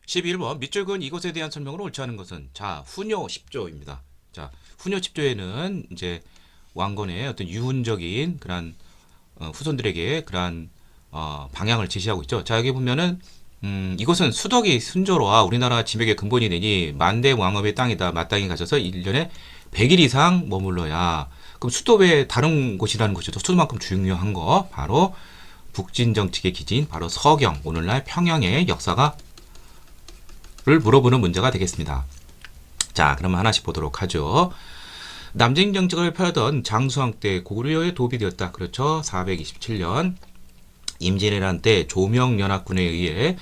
11번 밑줄근 이것에 대한 설명으로 옳지 않은 것은 자 후뇨 10조입니다. 자 후뇨 10조에는 이제 왕건의 어떤 유훈적인 그런 후손들에게 그러한 방향을 제시하고 있죠. 자 여기 보면은 이것은 수덕이 순조로와 우리나라 지맥의 근본이 되니 만대 왕업의 땅이다. 마땅히 가셔서 1년에 100일 이상 머물러야. 그럼 수도 외에 다른 곳이라는 것이죠. 수도만큼 중요한 거 바로 북진 정책의 기지인 바로 서경, 오늘날 평양의 역사가 를 물어보는 문제가 되겠습니다. 자, 그러면 하나씩 보도록 하죠. 남진 정책을 펴던 장수왕 때 고구려에 도읍이 되었다. 그렇죠. 427년 임진왜란 때 조명연합군에 의해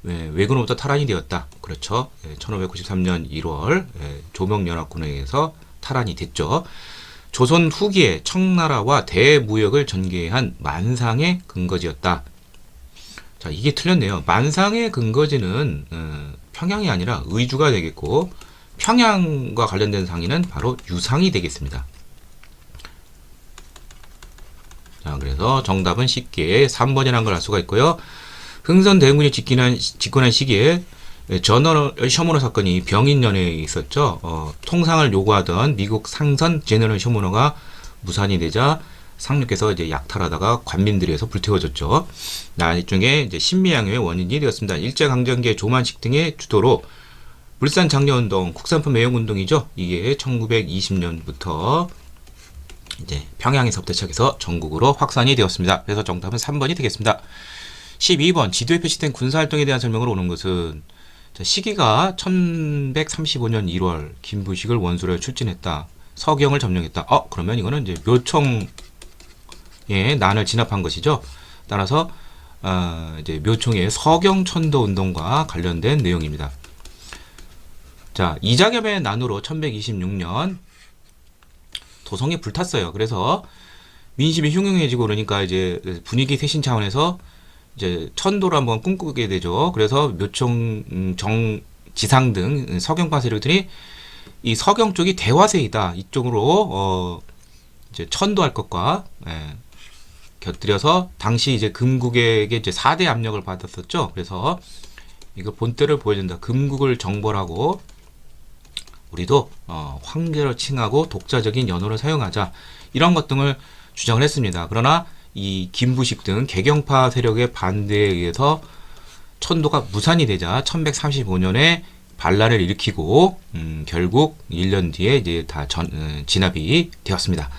왜군으로부터 탈환이 되었다. 그렇죠. 1593년 1월 조명연합군에 의해서 탈환이 됐죠. 조선 후기에 청나라와 대무역을 전개한 만상의 근거지였다. 자, 이게 틀렸네요. 만상의 근거지는 평양이 아니라 의주가 되겠고 평양과 관련된 상인은 바로 유상이 되겠습니다. 자, 그래서 정답은 쉽게 3번이라는 걸 알 수가 있고요. 흥선 대군이 집권한 시기에 저너럴 셔머너 사건이 병인년에 있었죠. 통상을 요구하던 미국 상선 제너럴 셔머너가 무산이 되자 상륙해서 이제 약탈하다가 관민들에서 불태워졌죠. 나중에 이제 신미양요의 원인이 되었습니다. 일제강점기의 조만식 등의 주도로 물산 장려운동, 국산품 애용운동이죠. 이게 1920년부터 이제 평양에서부터 시작해서 전국으로 확산이 되었습니다. 그래서 정답은 3번이 되겠습니다. 12번 지도에 표시된 군사활동에 대한 설명을 오는 것은 자, 시기가 1135년 1월 김부식을 원수로 출진했다. 서경을 점령했다. 그러면 이거는 이제 묘청의 난을 진압한 것이죠. 따라서 이제 묘청의 서경천도 운동과 관련된 내용입니다. 자, 이자겸의 난으로 1126년 도성이 불탔어요. 그래서 민심이 흉흉해지고 그러니까 이제 분위기 쇄신 차원에서 이제 천도를 한번 꿈꾸게 되죠. 그래서 묘청 지상 등 서경파 세력들이 이 서경 쪽이 대화세이다. 이쪽으로 이제 천도할 것과 곁들여서 당시 이제 금국에게 이제 4대 압력을 받았었죠. 그래서 이거 본때를 보여준다. 금국을 정벌하고 우리도 황제를 칭하고 독자적인 연호를 사용하자. 이런 것 등을 주장을 했습니다. 그러나 이 김부식 등 개경파 세력의 반대에 의해서 천도가 무산이 되자 1135년에 반란을 일으키고 결국 1년 뒤에 이제 다 진압이 되었습니다.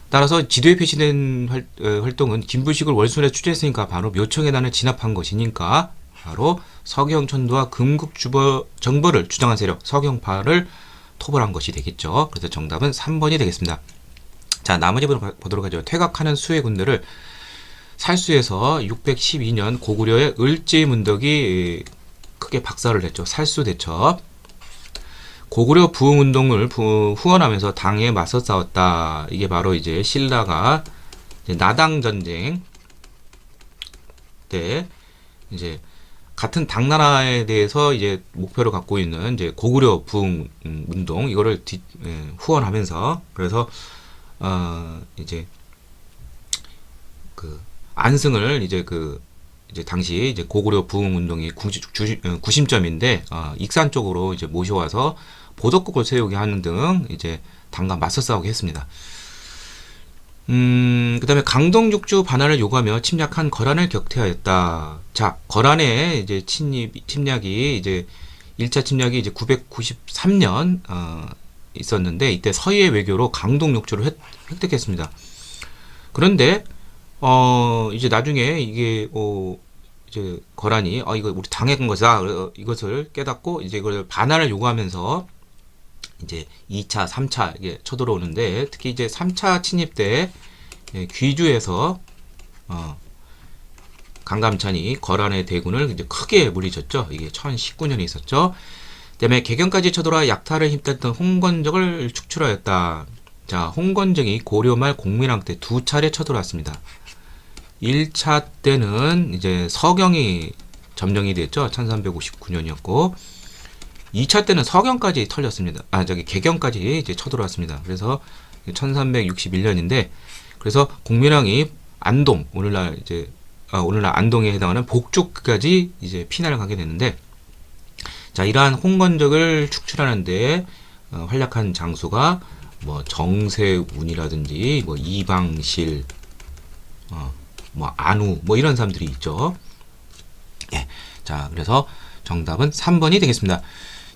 따라서 지도에 표시된 활동은 김부식을 월순에 추진했으니까 바로 묘청의 난을 진압한 것이니까 바로 서경천도와 금국 정벌을 주장한 세력 서경파를 토벌한 것이 되겠죠. 그래서 정답은 3번이 되겠습니다. 자, 나머지 보도록 하죠. 퇴각하는 수의 군대를 살수에서 612년 고구려의 을지문덕이 크게 박살을 냈죠. 살수대첩. 고구려 부흥운동을 후원하면서 당에 맞서 싸웠다. 이게 바로 이제 신라가 나당전쟁 때 이제 같은 당나라에 대해서 이제 목표로 갖고 있는 이제 고구려 부흥 운동 이거를 후원하면서 그래서 이제 그 안승을 이제 이제 당시 이제 고구려 부흥 운동이 구심점인데 익산 쪽으로 이제 모셔와서 보덕국을 세우게 하는 등 이제 당과 맞서 싸우게 했습니다. 그 다음에 강동육주 반환을 요구하며 침략한 거란을 격퇴하였다. 자, 거란의 이제 침략이 이제 1차 침략이 이제 993년 있었는데 이때 서희의 외교로 강동육주를 획득했습니다. 그런데 이제 나중에 이게 이제 거란이 이거 우리 당한 거다 이것을 깨닫고 이제 이걸 반환을 요구하면서 이제 2차, 3차 이게 쳐들어오는데 특히 이제 3차 침입 때 귀주에서 강감찬이 거란의 대군을 이제 크게 물리쳤죠. 이게 1019년에 있었죠. 그다음에 개경까지 쳐들어와 약탈을 힘썼던 홍건적을 축출하였다. 자, 홍건적이 고려 말 공민왕 때 2차례 쳐들어왔습니다. 1차 때는 이제 서경이 점령이 됐죠. 1359년이었고 2차 때는 서경까지 털렸습니다. 개경까지 이제 쳐들어왔습니다. 그래서 1361년인데 그래서 공민왕이 안동 오늘날 안동에 해당하는 복죽까지 이제 피난을 가게 됐는데 자, 이러한 홍건적을 축출하는데 활약한 장수가 뭐 정세운이라든지 뭐 이방실, 뭐 안우 뭐 이런 사람들이 있죠. 예. 자, 그래서 정답은 3번이 되겠습니다.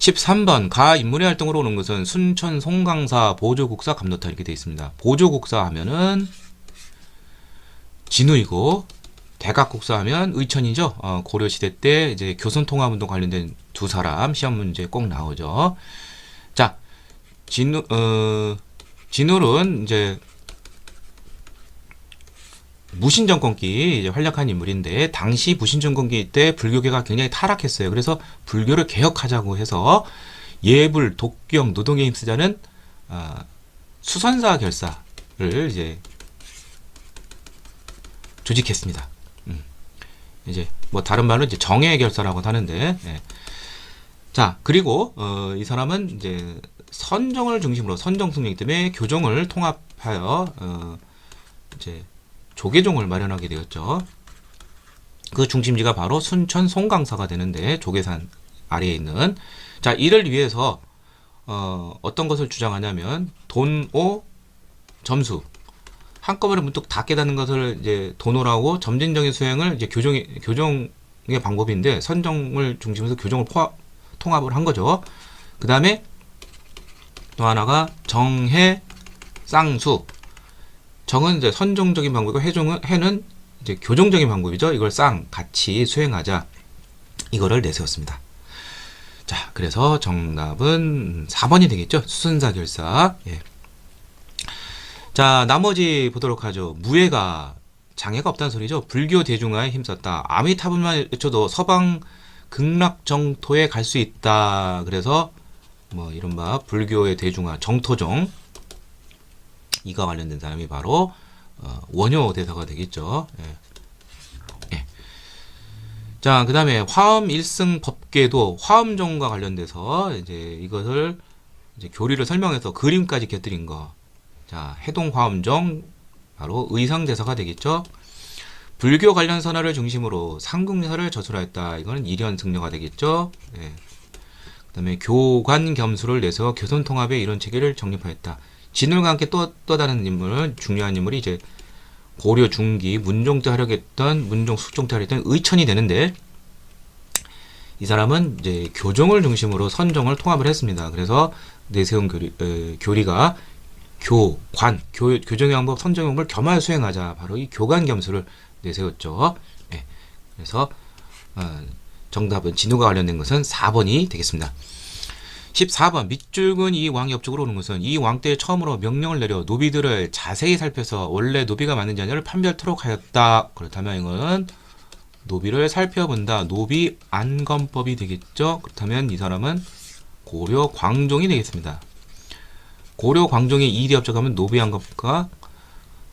13번 가 인문의 활동으로 오는 것은 순천 송강사 보조국사 감로타 이렇게 되어 있습니다. 보조국사 하면은 진우이고 대각국사 하면 의천이죠. 고려시대 때 이제 교선통합운동 관련된 두 사람 시험 문제 꼭 나오죠. 자, 진울은 이제 무신정권기 이제 활약한 인물인데 당시 무신정권기 때 불교계가 굉장히 타락했어요. 그래서 불교를 개혁하자고 해서 예불, 독경, 노동에 힘쓰자는 수선사 결사를 이제 조직했습니다. 이제 뭐 다른 말로 이제 정예 결사라고 하는데, 예. 자, 그리고 이 사람은 이제 선정을 중심으로 선정승리이기 때문에 교종을 통합하여 이제 조계종을 마련하게 되었죠. 그 중심지가 바로 순천 송강사가 되는데 조계산 아래에 있는, 자, 이를 위해서 어떤 것을 주장하냐면 돈오 점수 한꺼번에 문득 다 깨닫는 것을 이제 돈오라고 점진적인 수행을 이제 교종의 방법인데 선정을 중심으로 교종을 통합을 한 거죠. 그 다음에 또 하나가 정해 쌍수. 정은 이제 선정적인 방법이고 해는 이제 교정적인 방법이죠. 이걸 같이 수행하자. 이거를 내세웠습니다. 자, 그래서 정답은 4번이 되겠죠. 수선사 결사. 예. 자, 나머지 보도록 하죠. 무예가 장애가 없다는 소리죠. 불교 대중화에 힘썼다. 아미타불만 외쳐도 서방 극락정토에 갈 수 있다. 그래서 뭐 이른바 불교의 대중화 정토종, 이가 관련된 사람이 바로 원효 대사가 되겠죠. 예. 예. 자, 그 다음에 화엄 일승 법계도 화엄종과 관련돼서 이제 이것을 이제 교리를 설명해서 그림까지 곁들인 거. 자, 해동 화엄종 바로 의상 대사가 되겠죠. 불교 관련 선화를 중심으로 상궁사를 저술하였다. 이거는 일현 승려가 되겠죠. 예. 그 다음에 교관 겸수를 내세워 교선통합의 이론 체계를 정립하였다. 진울과 함께 또 다른 인물, 중요한 인물이 이제 고려 중기 문종 때 활약했던 문종 숙종 때 활약했던 의천이 되는데, 이 사람은 이제 교종을 중심으로 선정을 통합을 했습니다. 그래서 내세운 교리가 교정의 방법, 선정의 방법을 겸하여 수행하자. 바로 이 교관 겸수를 내세웠죠. 네. 그래서 정답은 진우가 관련된 것은 4번이 되겠습니다. 14번 밑줄근 이 왕이 옆쪽으로 오는 것은 이 왕 때 처음으로 명령을 내려 노비들을 자세히 살펴서 원래 노비가 맞는지 아니냐를 판별토록 하였다. 그렇다면 이거는 노비를 살펴본다. 노비 안검법이 되겠죠. 그렇다면 이 사람은 고려 광종이 되겠습니다. 고려 광종의 2대 업적하면 노비 안검법과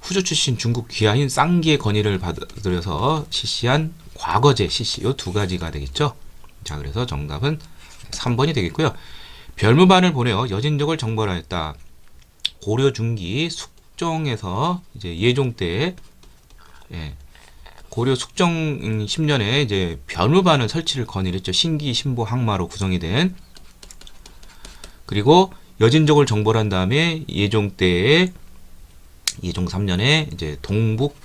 후조 출신 중국 귀하인 쌍기의 건의를 받아들여서 실시한 과거제 실시, 이 두 가지가 되겠죠. 자, 그래서 정답은 3번이 되겠고요. 별무반을 보내어 여진족을 정벌하였다. 고려 중기 숙정에서 이제 예종 때, 예, 고려 숙정 10년에 이제 별무반을 설치를 건의를 했죠. 신기, 신보, 항마로 구성이 된. 그리고 여진족을 정벌한 다음에 예종 때에 예종 3년에 이제 동북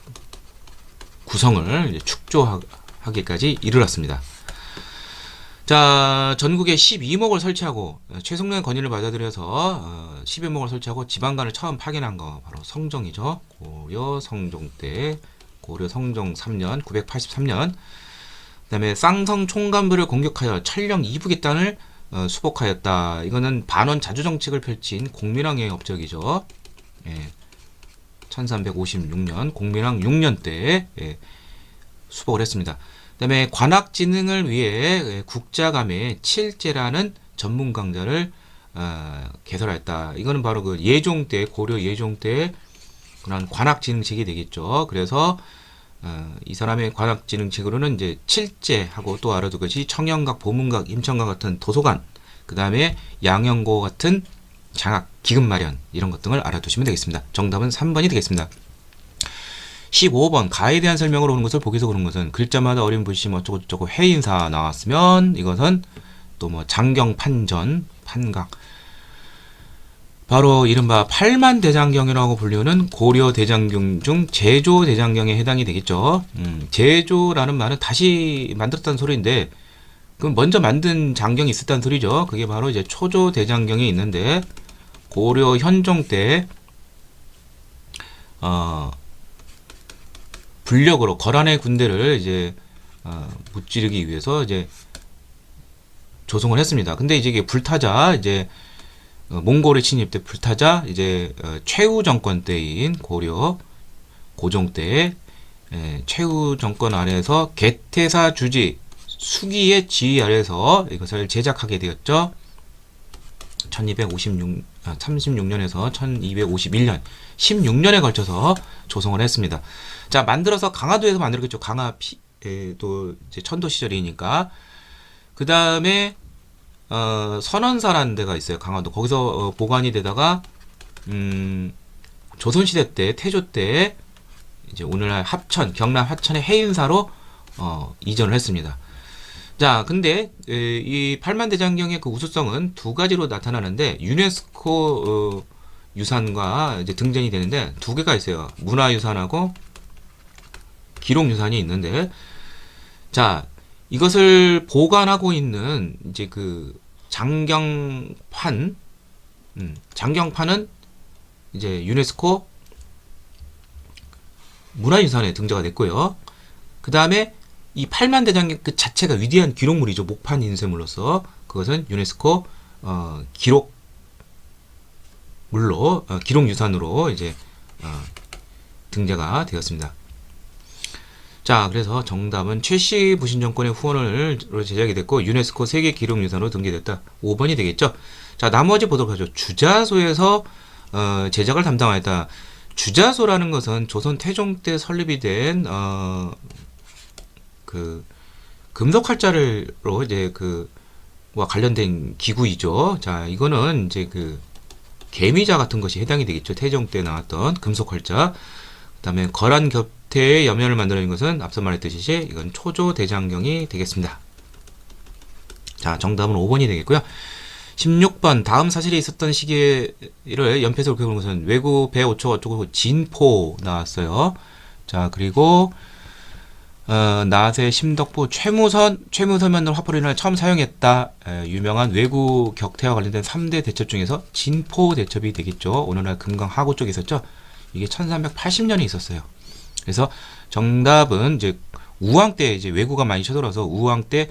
구성을 이제 축조하기까지 이르렀습니다. 자, 전국에 12목을 설치하고 최성룡의 건의를 받아들여서 12목을 설치하고 지방간을 처음 파견한 거 바로 성종이죠. 고려 성종 때, 고려 성종 3년 983년. 그다음에 쌍성 총간부를 공격하여 천령 이북의 땅을 수복하였다. 이거는 반원 자주 정책을 펼친 공민왕의 업적이죠. 예. 1356년 공민왕 6년 때 수복을 했습니다. 그 다음에 관학진흥을 위해 국자감의 칠제라는 전문 강좌를 개설하였다. 이거는 바로 그 예종 때, 고려 예종 때 그런 관학진흥책이 되겠죠. 그래서 이 사람의 관학진흥책으로는 이제 칠제하고 또 알아둘 것이 청영각, 보문각, 임천각 같은 도서관, 그 다음에 양영고 같은 장학, 기금 마련 이런 것 등을 알아두시면 되겠습니다. 정답은 3번이 되겠습니다. 15번 가에 대한 설명으로 오는 것을 보기에서 그런 것은 글자마다 어린 불심 어쩌고저쩌고 해인사 나왔으면 이것은 또 뭐 장경판전, 판각. 바로 이른바 팔만대장경이라고 불리는 고려대장경 중 제조대장경에 해당이 되겠죠. 제조라는 말은 다시 만들었다는 소리인데, 그럼 먼저 만든 장경이 있었다는 소리죠. 그게 바로 이제 초조대장경이 있는데, 고려 현종 때, 불력으로 거란의 군대를 이제, 무찌르기 위해서 이제 조성을 했습니다. 근데 이제 이게 불타자, 이제, 몽골의 침입 때 불타자 이제 최후 정권 때인 고려 고종 때 최후 정권 아래에서 개태사 주지 수기의 지휘 아래에서 이것을 제작하게 되었죠. 36년에서 1251년 16년에 걸쳐서 조성을 했습니다. 자, 만들어서 강화도에서 만들었겠죠. 강화도 이제 천도 시절이니까. 그 다음에 선원사라는 데가 있어요. 강화도. 거기서 보관이 되다가 조선시대 때, 태조 때 이제 오늘날 합천, 경남 합천의 해인사로 이전을 했습니다. 자, 근데 이 팔만대장경의 그 우수성은 두 가지로 나타나는데 유네스코 유산과 이제 등재이 되는데 두 개가 있어요. 문화유산하고 기록유산이 있는데, 자, 이것을 보관하고 있는 이제 그 장경판은 이제 유네스코 문화유산에 등재가 됐고요. 그 다음에 이 팔만대장경 그 자체가 위대한 기록물이죠. 목판 인쇄물로서 그것은 유네스코 기록유산으로 이제 등재가 되었습니다. 자, 그래서 정답은 최씨 부신 정권의 후원으로 제작이 됐고 유네스코 세계 기록유산으로 등재됐다. 5번이 되겠죠. 자, 나머지 보도록 하죠. 주자소에서 제작을 담당하였다. 주자소라는 것은 조선 태종 때 설립이 된 그 금속 활자로 이제 그와 관련된 기구이죠. 자, 이거는 이제 그 개미자 같은 것이 해당이 되겠죠. 태종 때 나왔던 금속 활자. 그다음에 거란 겹태의 염료를 만드는 것은 앞서 말했듯이 이건 초조대장경이 되겠습니다. 자, 정답은 5번이 되겠고요. 16번 다음 사실이 있었던 시기를 연패해서 그렇게 보는 것은 외구 배 5초 어쩌고 진포 나왔어요. 자, 그리고 나세 심덕부 최무선면을 화포린을 처음 사용했다. 유명한 외구 격태와 관련된 3대 대첩 중에서 진포 대첩이 되겠죠. 오늘날 금강 하구 쪽에 있었죠. 이게 1380년에 있었어요. 그래서 정답은 이제 우왕 때 이제 왜구가 많이 쳐들어서 우왕 때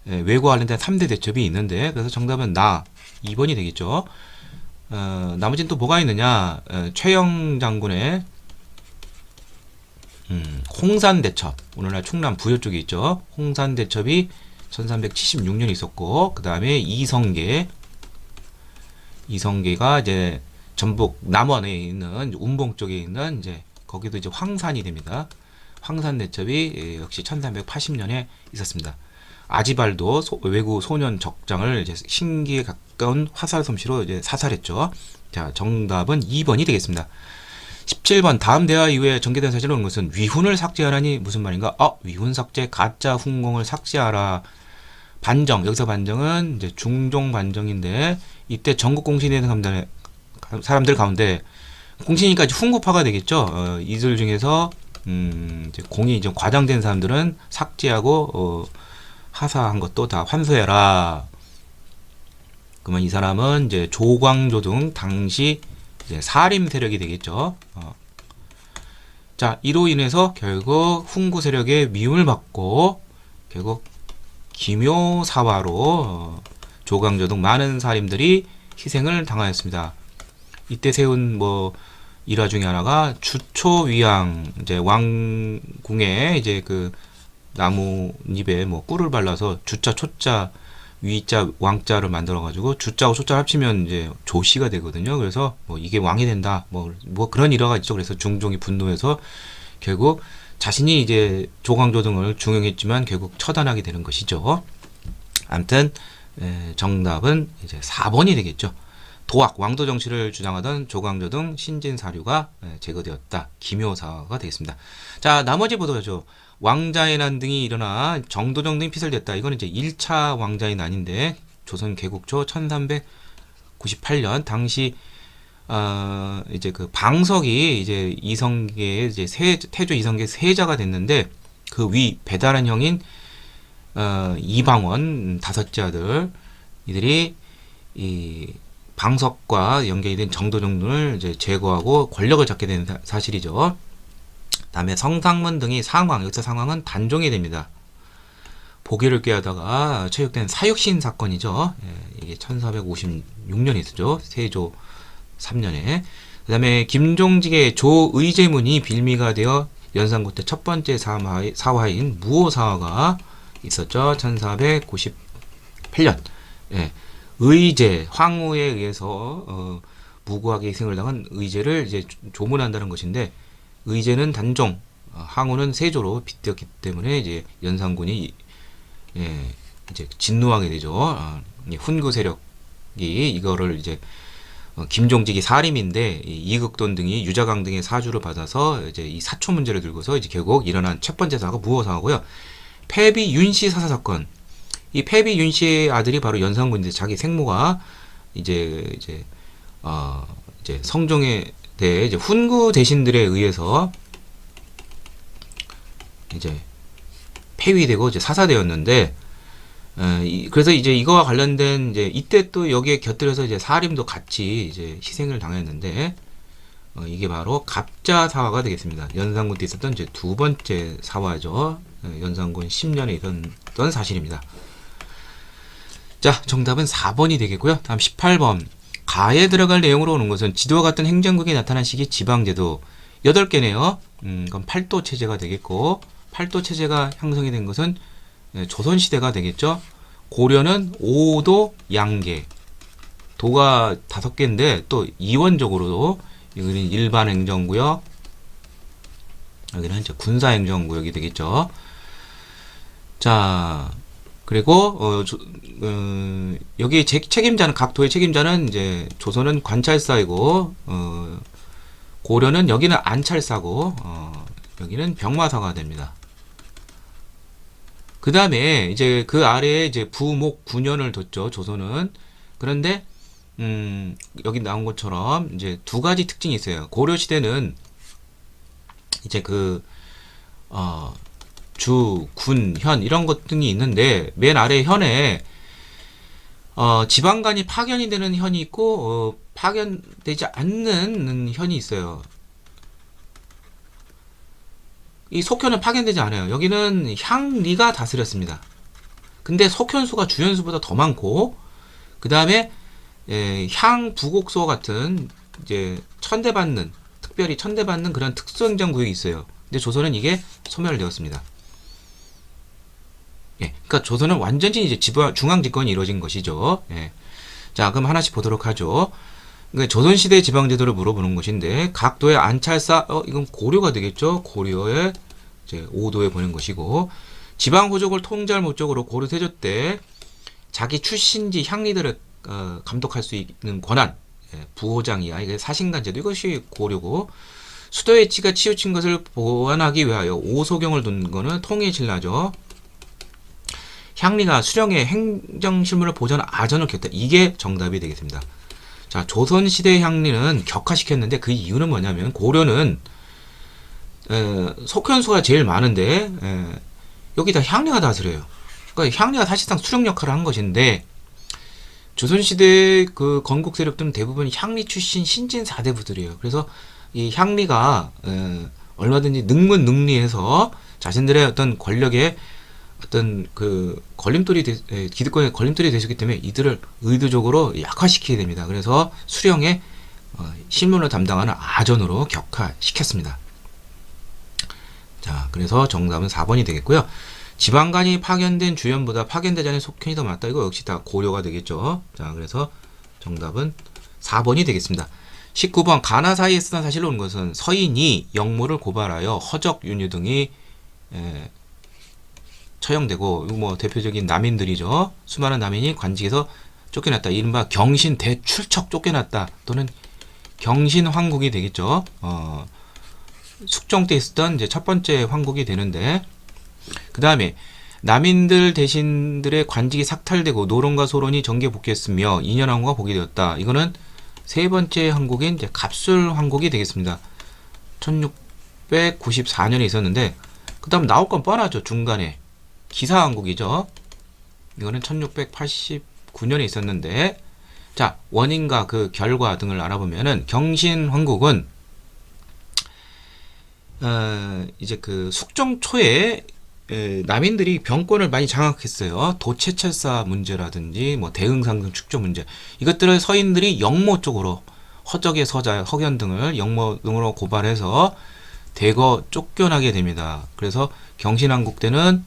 왜구와 관련된 3대 대첩이 있는데, 그래서 정답은 2번이 되겠죠. 나머지는 또 뭐가 있느냐. 최영 장군의 홍산 대첩, 오늘날 충남 부여 쪽에 있죠. 홍산 대첩이 1376년에 있었고, 그 다음에 이성계가 이제 전북 남원에 있는 운봉 쪽에 있는 이제 거기도 이제 황산이 됩니다. 황산 대첩이 역시 1380년에 있었습니다. 아지발도 외구 소년 적장을 이제 신기에 가까운 화살 솜씨로 이제 사살했죠. 자, 정답은 2번이 되겠습니다. 17번 다음 대화 이후에 전개된 사실을 온 것은 위훈을 삭제하라니 무슨 말인가? 위훈 삭제, 가짜 훈공을 삭제하라. 반정, 여기서 반정은 이제 중종 반정인데, 이때 전국 공신에 있는 사람들 가운데 공신이니까 훈구파가 되겠죠. 이들 중에서 이제 공이 좀 과장된 사람들은 삭제하고 하사한 것도 다 환수해라. 그러면 이 사람은 이제 조광조 등 당시 이제 사림 세력이 되겠죠. 자, 이로 인해서 결국 훈구 세력의 미움을 받고 결국 기묘사화로 조광조 등 많은 사림들이 희생을 당하였습니다. 이때 세운 일화 중에 하나가 주초위양, 이제 왕궁에 이제 그 나뭇잎에 꿀을 발라서 주자, 초자, 위자, 왕자를 만들어가지고 주자하고 초자를 합치면 이제 조씨가 되거든요. 그래서 이게 왕이 된다. 그런 일화가 있죠. 그래서 중종이 분노해서 결국 자신이 이제 조광조 등을 중용했지만 결국 처단하게 되는 것이죠. 아무튼 정답은 이제 4번이 되겠죠. 도학, 왕도 정치를 주장하던 조광조 등 신진사류가 제거되었다. 기묘사가 되겠습니다. 자, 나머지 보도록 하죠. 왕자의 난 등이 일어나 정도정 등이 피살됐다. 이건 이제 1차 왕자의 난인데, 조선 개국 초 1398년 당시 이제 그 방석이 이제 이성계의 이제 태조 이성계 세자가 됐는데 그 위 배다른 형인 이방원 다섯째 아들 이들이 이 방석과 연계이 된 정도정돈을 이제 제거하고 권력을 잡게 된 사실이죠. 다음에 성상문 등이 상황, 여기서 상황은 단종이 됩니다. 보기를 꾀하다가 체육된 사육신 사건이죠. 예, 이게 1456년에 있었죠. 세조 3년에. 그 다음에 김종직의 조의제문이 빌미가 되어 연산군 때 첫 번째 사화인 무오사화가 있었죠. 1498년. 예, 의제, 황후에 의해서 무고하게 희생을 당한 의제를 이제 조문한다는 것인데 의제는 단종, 황후는 세조로 빗대었기 때문에 이제 연산군이 이제 진노하게 되죠. 훈구 세력이 이거를 이제 김종직이 사림인데 이극돈 등이 유자강 등의 사주를 받아서 이제 이 사초 문제를 들고서 이제 결국 일어난 첫 번째 사고가 무오사고요. 패비 윤씨 사사 사건. 이 패비 윤씨의 아들이 바로 연산군인데 자기 생모가 이제 성종에 대해 이제 훈구 대신들에 의해서 이제 폐위되고 이제 사사되었는데 그래서 이제 이거와 관련된 이제 이때 또 여기에 곁들여서 이제 사림도 같이 이제 희생을 당했는데 이게 바로 갑자사화가 되겠습니다. 연산군 때 있었던 이제 두 번째 사화죠. 연산군 10년에 있었던 사실입니다. 자, 정답은 4번이 되겠고요. 다음 18번. 가에 들어갈 내용으로 오는 것은 지도와 같은 행정국이 나타난 시기 지방제도 8개네요. 그럼 팔도 체제가 되겠고 팔도 체제가 형성이 된 것은 조선시대가 되겠죠. 고려는 5도 양계 도가 5개인데 또 이원적으로도 여기는 일반 행정구역 여기는 이제 군사 행정구역이 되겠죠. 자, 그리고 여기 책임자는 각 도의 책임자는 이제 조선은 관찰사이고 고려는 여기는 안찰사고 여기는 병마사가 됩니다. 그 다음에 이제 그 아래에 이제 부목 9년을 뒀죠. 조선은. 그런데 여기 나온 것처럼 이제 두 가지 특징이 있어요. 고려 시대는 이제 주, 군, 현 이런 것 등이 있는데 맨 아래 현에 지방간이 파견이 되는 현이 있고 파견되지 않는 현이 있어요. 이 속현은 파견되지 않아요. 여기는 향리가 다스렸습니다. 근데 속현수가 주현수보다 더 많고 그 다음에 향부곡소 같은 이제 특별히 천대받는 그런 특수행정구역이 있어요. 근데 조선은 이게 소멸되었습니다. 예, 그러니까 조선은 완전히 이제 중앙집권이 이루어진 것이죠. 예. 자, 그럼 하나씩 보도록 하죠. 그러니까 조선시대 지방제도를 물어보는 것인데 각 도의 안찰사, 이건 고려가 되겠죠. 고려에 이제 5도에 보낸 것이고 지방호족을 통제할 목적으로 고려 세조 때 자기 출신지 향리들을 감독할 수 있는 권한, 부호장이야. 이게 사신간제도 이것이 고려고 수도의 치가 치우친 것을 보완하기 위하여 오소경을 둔 거는 통일신라죠. 향리가 수령의 행정실무를 보전 아전을 켰다. 이게 정답이 되겠습니다. 자, 조선시대 향리는 격화시켰는데 그 이유는 뭐냐면 고려는 속현수가 제일 많은데 여기다 향리가 다스려요. 그러니까 향리가 사실상 수령 역할을 한 것인데 조선시대 그 건국 세력들은 대부분 향리 출신 신진 4대부들이에요. 그래서 이 향리가 얼마든지 능문능리해서 자신들의 어떤 권력에 어떤 그 기득권의 걸림돌이 되셨기 때문에 이들을 의도적으로 약화시키게 됩니다. 그래서 수령의 실무를 담당하는 아전으로 격화시켰습니다. 자, 그래서 정답은 4번이 되겠고요. 지방간이 파견된 주연보다 파견되지 않은 속현이 더 많다. 이거 역시 다 고려가 되겠죠. 자, 그래서 정답은 4번이 되겠습니다. 19번 가나 사이에 쓰던 사실로 온 것은 서인이 영모를 고발하여 허적, 윤유 등이 처형되고 뭐 대표적인 남인들이죠. 수많은 남인이 관직에서 쫓겨났다. 이른바 경신 대출척 쫓겨났다. 또는 경신 황국이 되겠죠. 숙종 때 있었던 이제 첫 번째 황국이 되는데 그 다음에 남인들 대신들의 관직이 삭탈되고 노론과 소론이 정계 복귀했으며 2년 항구가 복귀되었다. 이거는 세 번째 항국인 이제 갑술 항국이 되겠습니다. 1694년에 있었는데 그 다음 나올 건 뻔하죠. 중간에 기사 항국이죠. 이거는 1689년에 있었는데 자, 원인과 그 결과 등을 알아보면은 경신 황국은 이제 그 숙종 초에 남인들이 병권을 많이 장악했어요. 도채찰사 문제라든지 뭐 대흥상등 축조 문제 이것들을 서인들이 영모 쪽으로 허적의 서자, 허견 등을 영모 등으로 고발해서 대거 쫓겨나게 됩니다. 그래서 경신왕국 때는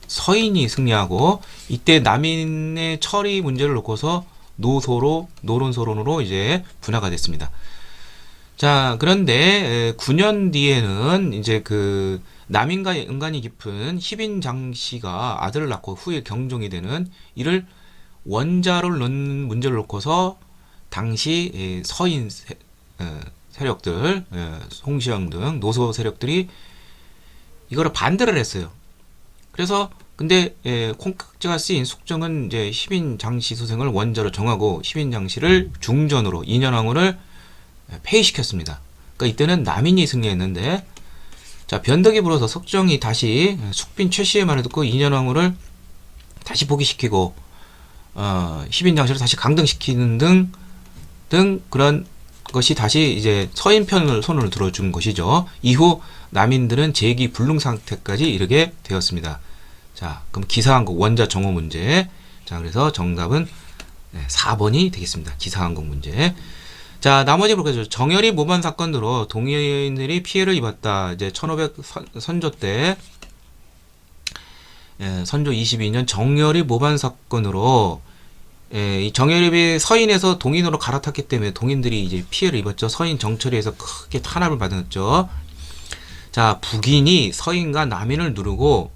서인이 승리하고 이때 남인의 처리 문제를 놓고서 노소로 노론소론으로 이제 분화가 됐습니다. 자, 그런데 9년 뒤에는 이제 그 남인과 은간이 깊은 희빈장씨가 아들을 낳고 후에 경종이 되는 이를 원자로 넣는 문제를 놓고서 당시 서인 세력들, 송시영 등 노소 세력들이 이거를 반대를 했어요. 그래서 근데 콩깍지가 쓰인 숙정은 이제 희빈장씨 소생을 원자로 정하고 희빈장씨를 중전으로 인현왕후를 폐위시켰습니다. 그러니까 이때는 남인이 승리했는데 자 변덕이 불어서 석정이 다시 숙빈 최씨의 말을 듣고 인현왕후를 다시 복위시키고 희빈장씨를 다시 강등시키는 등 그런 것이 다시 이제 서인 편을 손을 들어준 것이죠. 이후 남인들은 재기 불능 상태까지 이르게 되었습니다. 자, 그럼 기사항국 원자 정호 문제. 자, 그래서 정답은 4번이 되겠습니다. 기사항국 문제. 자, 나머지 볼게요. 정열이 모반 사건으로 동의인들이 피해를 입었다. 이제 1500 선조 때 선조 22년 정열이 모반 사건으로 이 정열입이 서인에서 동인으로 갈아탔기 때문에 동인들이 이제 피해를 입었죠. 서인 정처리에서 크게 탄압을 받았죠. 자, 북인이 서인과 남인을 누르고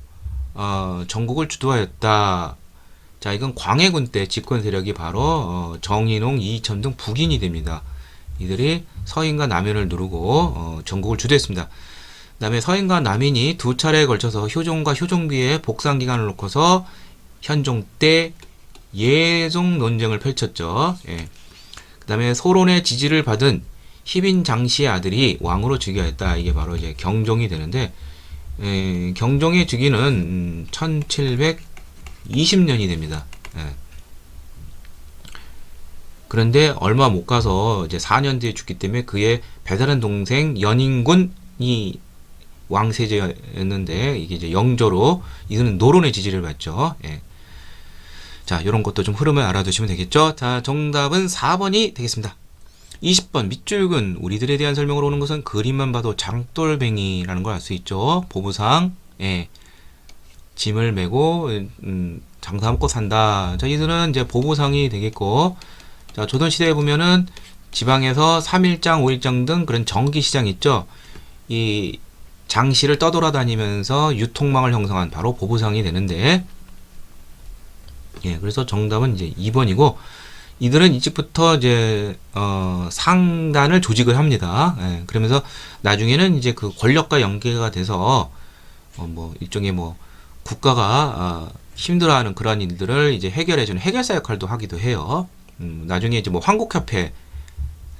전국을 주도하였다. 자, 이건 광해군 때 집권 세력이 바로 정인홍, 이천 등 북인이 됩니다. 이들이 서인과 남인을 누르고 전국을 주도했습니다. 그 다음에 서인과 남인이 두 차례에 걸쳐서 효종과 효종비의 복상 기간을 놓고서 현종 때 예종 논쟁을 펼쳤죠. 예. 그 다음에 소론의 지지를 받은 희빈장씨의 아들이 왕으로 즉위하였다. 이게 바로 이제 경종이 되는데 경종의 즉위는 1720년이 됩니다. 예. 그런데 얼마 못 가서 이제 4년 뒤에 죽기 때문에 그의 배다른 동생 연인군이 왕세제였는데 이게 이제 영조로 이거는 노론의 지지를 받죠. 예. 자, 이런 것도 좀 흐름을 알아두시면 되겠죠. 자, 정답은 4번이 되겠습니다. 20번 밑줄근 우리들에 대한 설명을 오는 것은 그림만 봐도 장돌뱅이라는 걸 알 수 있죠. 보부상 짐을 메고 장사 먹고 산다. 자, 이들은 이제 보부상이 되겠고 자, 조선시대에 보면은 지방에서 3일장, 5일장 등 그런 정기시장 있죠. 이 장시를 떠돌아다니면서 유통망을 형성한 바로 보부상이 되는데 그래서 정답은 이제 2번이고 이들은 일찍부터 이제 상단을 조직을 합니다. 그러면서 나중에는 이제 그 권력과 연계가 돼서 뭐 일종의 뭐 국가가 힘들어하는 그러한 일들을 이제 해결해주는 해결사 역할도 하기도 해요. 나중에 이제 뭐 황국협회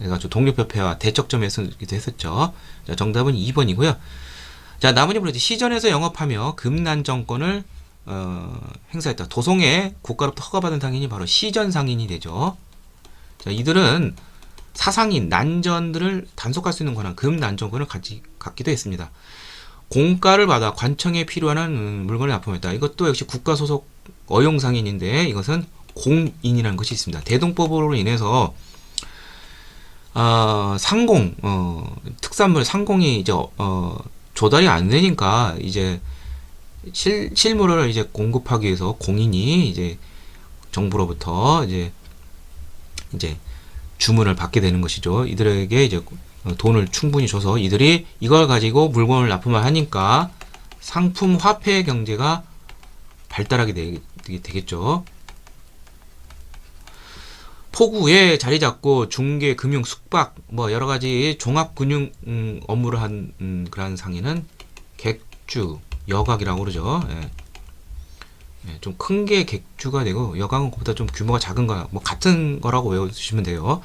해가지고 독립협회와 대척점에 서기도 했었죠. 자, 정답은 2번이고요. 자, 나머지 보면 시전에서 영업하며 금난 정권을 행사했다. 도송에 국가로부터 허가받은 상인이 바로 시전상인이 되죠. 자, 이들은 사상인 난전들을 단속할 수 있는 권한 금난정권을 갖기도 했습니다. 공가를 받아 관청에 필요한 물건을 납품했다. 이것도 역시 국가 소속 어용상인인데 이것은 공인이라는 것이 있습니다. 대동법으로 인해서 상공 특산물 상공이 이제 조달이 안 되니까 이제 실물을 이제 공급하기 위해서 공인이 이제 정부로부터 이제 주문을 받게 되는 것이죠. 이들에게 이제 돈을 충분히 줘서 이들이 이걸 가지고 물건을 납품을 하니까 상품 화폐 경제가 발달하게 되겠죠. 포구에 자리 잡고 중개, 금융, 숙박 뭐 여러 가지 종합 금융 업무를 한 그러한 상인은 객주 여각이라고 그러죠. 예. 예, 좀 큰 게 객주가 되고 여각은 그보다 좀 규모가 작은 거, 뭐 같은 거라고 외워주시면 돼요.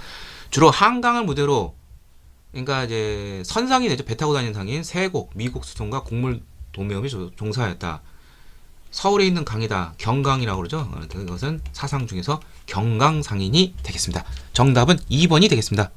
주로 한강을 무대로, 그러니까 이제 선상이 되죠. 배 타고 다니는 상인, 세곡, 미곡 수송과 곡물 도매업이 종사하였다. 서울에 있는 강이다. 경강이라고 그러죠. 그것은 사상 중에서 경강상인이 되겠습니다. 정답은 2번이 되겠습니다.